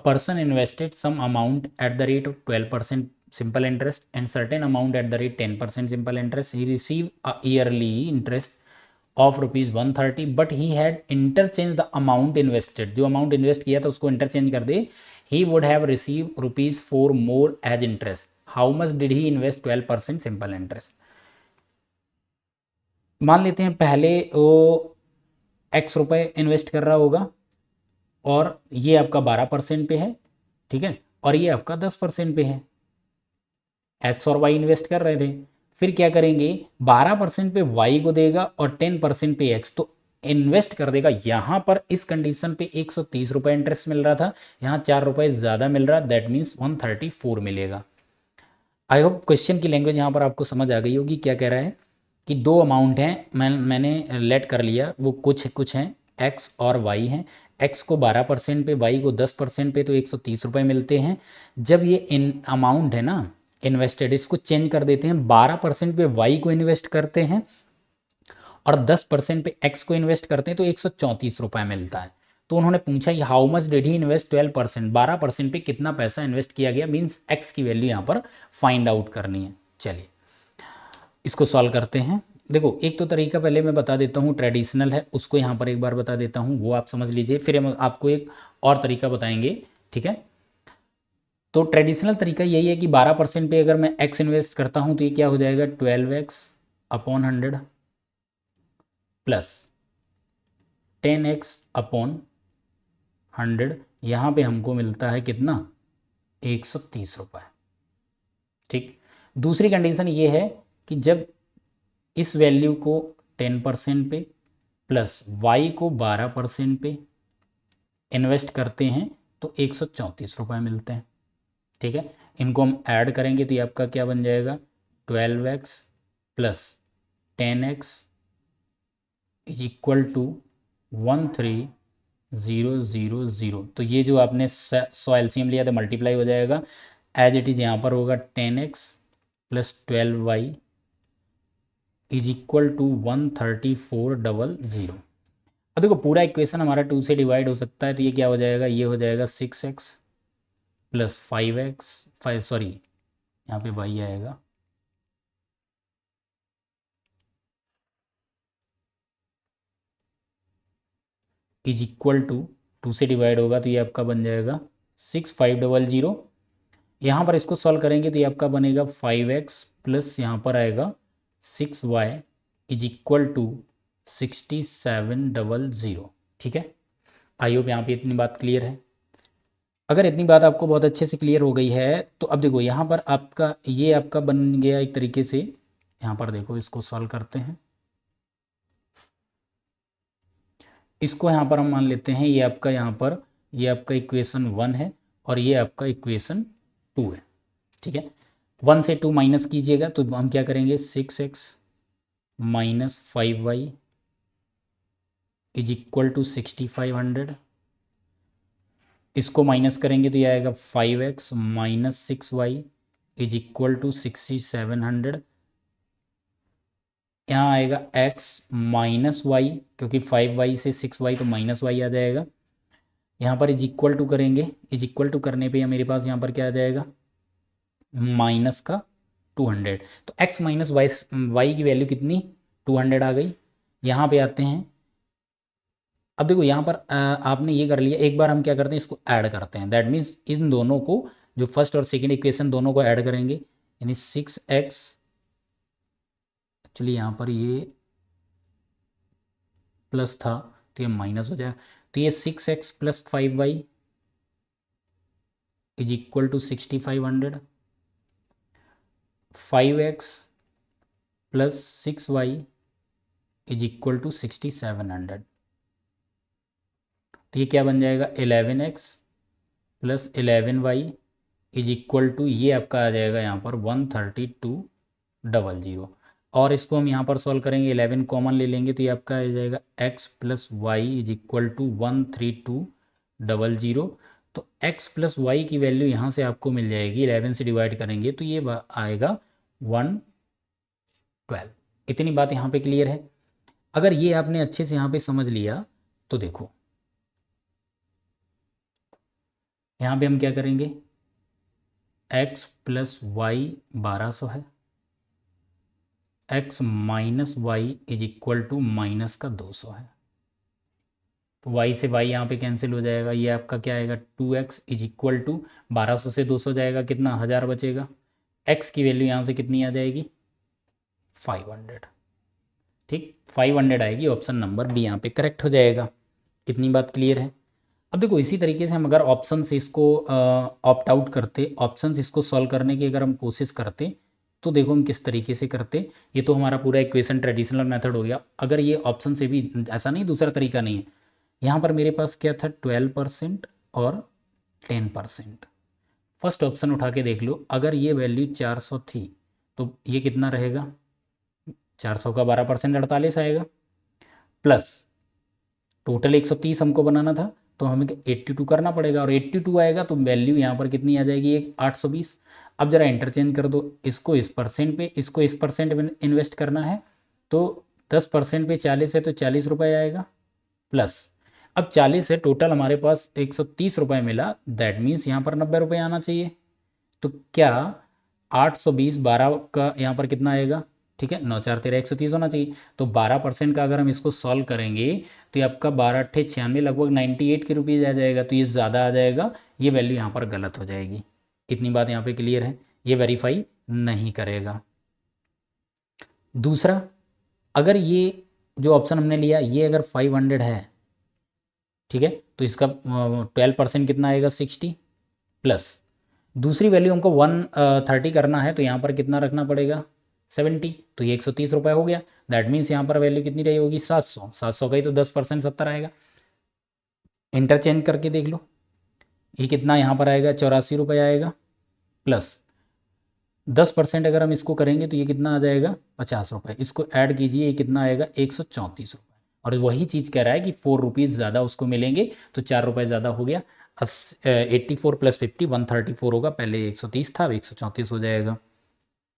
person invested some amount at the rate of 12% simple interest and certain amount at the rate 10% simple interest. He received a yearly interest of rupees 130 but he had interchanged the amount invested. जो amount invest किया था उसको interchange कर दे. He would have received rupees 4 more as interest. How much did he invest 12% simple interest? मान लेते हैं पहले वो x रुपए इन्वेस्ट कर रहा होगा और ये आपका 12% पे है, ठीक है, और ये आपका 10% पे है. एक्स और वाई इन्वेस्ट कर रहे थे. फिर क्या करेंगे, 12% पे वाई को देगा और 10% पे एक्स, तो इन्वेस्ट कर देगा. यहां पर इस कंडीशन पे 130 रुपये इंटरेस्ट मिल रहा था, यहां 4 रुपये ज़्यादा मिल रहा, दैट मीन्स 134 मिलेगा. आई होप क्वेश्चन की लैंग्वेज यहाँ पर आपको समझ आ गई होगी. क्या कह रहा है कि दो अमाउंट हैं, मैंने लेट कर लिया, वो कुछ हैं, एक्स और वाई हैं. एक्स को 12% पे, वाई को 10% पे, तो 130 रुपये मिलते हैं. जब ये इन अमाउंट है ना इन्वेस्टेड, इसको चेंज कर देते हैं, 12% पे वाई को इन्वेस्ट करते हैं और 10% पे एक्स को इन्वेस्ट करते हैं, तो 134 रुपये मिलता है. तो उन्होंने पूछा ये how much did he invest 12%, 12% पे कितना पैसा इन्वेस्ट किया गया, मीन्स एक्स की वैल्यू यहाँ पर फाइंड आउट करनी है. चलिए इसको सॉल्व करते हैं. देखो एक तो तरीका पहले मैं बता देता हूँ, ट्रेडिशनल है, उसको यहाँ पर एक बार बता देता हूँ, वो आप समझ लीजिए. फिर हम आपको एक और तरीका बताएंगे, ठीक है. तो ट्रेडिशनल तरीका यही है कि 12% पे अगर मैं एक्स इन्वेस्ट करता हूँ तो ये क्या हो जाएगा, 12x upon 100 plus 10x upon 100. यहाँ पे हमको मिलता है कितना, 130 रुपये. ठीक. दूसरी कंडीशन ये है कि जब इस वैल्यू को 10% पे प्लस y को 12% पे इन्वेस्ट करते हैं तो 134 रुपये मिलते हैं. ठीक है, इनको हम ऐड करेंगे तो ये आपका क्या बन जाएगा, 12x plus 10x is equal to 13000. तो ये जो आपने 100 LCM लिया था मल्टीप्लाई हो जाएगा, एज इट इज़ यहाँ पर होगा 10x plus 12y is equal to 13400. अब देखो पूरा इक्वेशन हमारा 2 से डिवाइड हो सकता है, तो ये क्या हो जाएगा, ये हो जाएगा 6x प्लस 5x सॉरी यहाँ पे y आएगा, इज इक्वल टू 2 से डिवाइड होगा तो ये आपका बन जाएगा 6500. यहाँ पर इसको सॉल्व करेंगे तो ये आपका बनेगा 5x प्लस यहाँ पर आएगा 6y इज इक्वल टू 6700. ठीक है, आई होप यहाँ पे इतनी बात क्लियर है. अगर इतनी बात आपको बहुत अच्छे से क्लियर हो गई है तो अब देखो यहाँ पर आपका ये आपका बन गया एक तरीके से. यहाँ पर देखो इसको सॉल्व करते हैं, इसको यहाँ पर हम मान लेते हैं ये आपका यहाँ पर ये आपका इक्वेशन 1 है और ये आपका इक्वेशन 2 है. ठीक है, 1 से 2 माइनस कीजिएगा तो हम क्या करेंगे, 6x minus 5y is equal to 6500. इसको माइनस करेंगे तो ये आएगा 5x minus 6y is equal to 6700. यहाँ आएगा x माइनस वाई, क्योंकि 5y से 6y तो माइनस वाई आ जाएगा. यहाँ पर इज इक्वल टू करेंगे, इज इक्वल टू करने पे मेरे पास यहाँ पर क्या आ जाएगा, माइनस का 200. तो x माइनस वाई की वैल्यू कितनी, 200 आ गई. यहाँ पे आते हैं, अब देखो यहाँ पर आपने ये कर लिया, एक बार हम क्या करते हैं इसको ऐड करते हैं, दैट मीन्स इन दोनों को जो फर्स्ट और सेकंड इक्वेशन दोनों को ऐड करेंगे, यानी 6x, एक्चुअली यहाँ पर ये प्लस था तो ये माइनस हो जाएगा, तो ये 6x plus 5y is equal to 6500. 5x plus 6y is equal to 6700. तो ये क्या बन जाएगा, 11x plus 11y is equal to ये आपका आ जाएगा यहाँ पर 13200. और इसको हम यहाँ पर सॉल्व करेंगे, 11 कॉमन ले लेंगे तो ये आपका आ जाएगा x plus Y is equal to 13200. तो x प्लस वाई की वैल्यू यहाँ से आपको मिल जाएगी, 11 से डिवाइड करेंगे तो ये आएगा 112. इतनी बात यहाँ पे क्लियर है. अगर ये आपने अच्छे से यहाँ पे समझ लिया तो देखो यहाँ पे हम क्या करेंगे, x प्लस वाई 1200 है, x minus Y is equal to minus का 200 है। तो y से y यहाँ पे कैंसिल हो जाएगा, ये आपका क्या आएगा 2x इज इक्वल टू 1200 से 200 जाएगा, कितना 1000 बचेगा। x की वैल्यू यहाँ से कितनी आ जाएगी 500। ठीक, 500 आएगी, ऑप्शन नंबर बी यहाँ पे करेक्ट हो जाएगा। कितनी बात क्लियर है। अब देखो इसी तरीके से हम अगर ऑप्शन से इसको ऑप्ट आउट करते, ऑप्शन से इसको सॉल्व करने की अगर हम कोशिश करते तो देखो हम किस तरीके से करते। ये तो हमारा पूरा इक्वेशन ट्रेडिशनल मेथड हो गया। अगर ये ऑप्शन से भी ऐसा नहीं, दूसरा तरीका नहीं है, यहाँ पर मेरे पास क्या था 12% और 10%। फर्स्ट ऑप्शन उठा के देख लो, अगर ये वैल्यू 400 थी तो ये कितना रहेगा 400 का 12% 48 आएगा, प्लस टोटल 130 हमको बनाना था तो हमें 82 करना पड़ेगा, और 82 आएगा तो वैल्यू यहाँ पर कितनी आ जाएगी एक 820। अब जरा इंटरचेंज कर दो, इसको इस परसेंट पे, इसको इस परसेंट में इन्वेस्ट करना है तो 10% पे 40 है तो 40 रुपये आएगा, प्लस अब 40 है टोटल हमारे पास 130 रुपये मिला, दैट मीन्स यहाँ पर 90 रुपये आना चाहिए। तो क्या 820 12 का यहाँ पर कितना आएगा, ठीक है 9 4 13 130 होना चाहिए। तो 12% का अगर हम इसको सॉल्व करेंगे तो ये आपका 12 8 96 लगभग 98 के रुपीज़ आ जाएगा, तो ये ज़्यादा आ जाएगा, ये वैल्यू यहाँ पर गलत हो जाएगी। इतनी बात यहाँ पे क्लियर है, ये वेरीफाई नहीं करेगा। दूसरा, अगर ये जो ऑप्शन हमने लिया ये अगर 500 है, ठीक है, तो इसका 12% कितना आएगा 60, प्लस दूसरी वैल्यू हमको 130 करना है तो यहाँ पर कितना रखना पड़ेगा 70, तो ये 130 रुपये हो गया। दैट मीन्स यहाँ पर वैल्यू कितनी रही होगी 700, 700 का ही तो 10% 70 आएगा। इंटरचेंज करके देख लो, ये कितना यहाँ पर आएगा 84 रुपये आएगा, प्लस 10% अगर हम इसको करेंगे तो ये कितना आ जाएगा 50 रुपये, इसको ऐड कीजिए, ये कितना आएगा 134 रुपये। और वही चीज़ कह रहा है कि 4 रुपीज़ ज़्यादा उसको मिलेंगे, तो 4 रुपये ज़्यादा हो गया। 84 प्लस 50 134 होगा, पहले 130 था अब 134 हो जाएगा।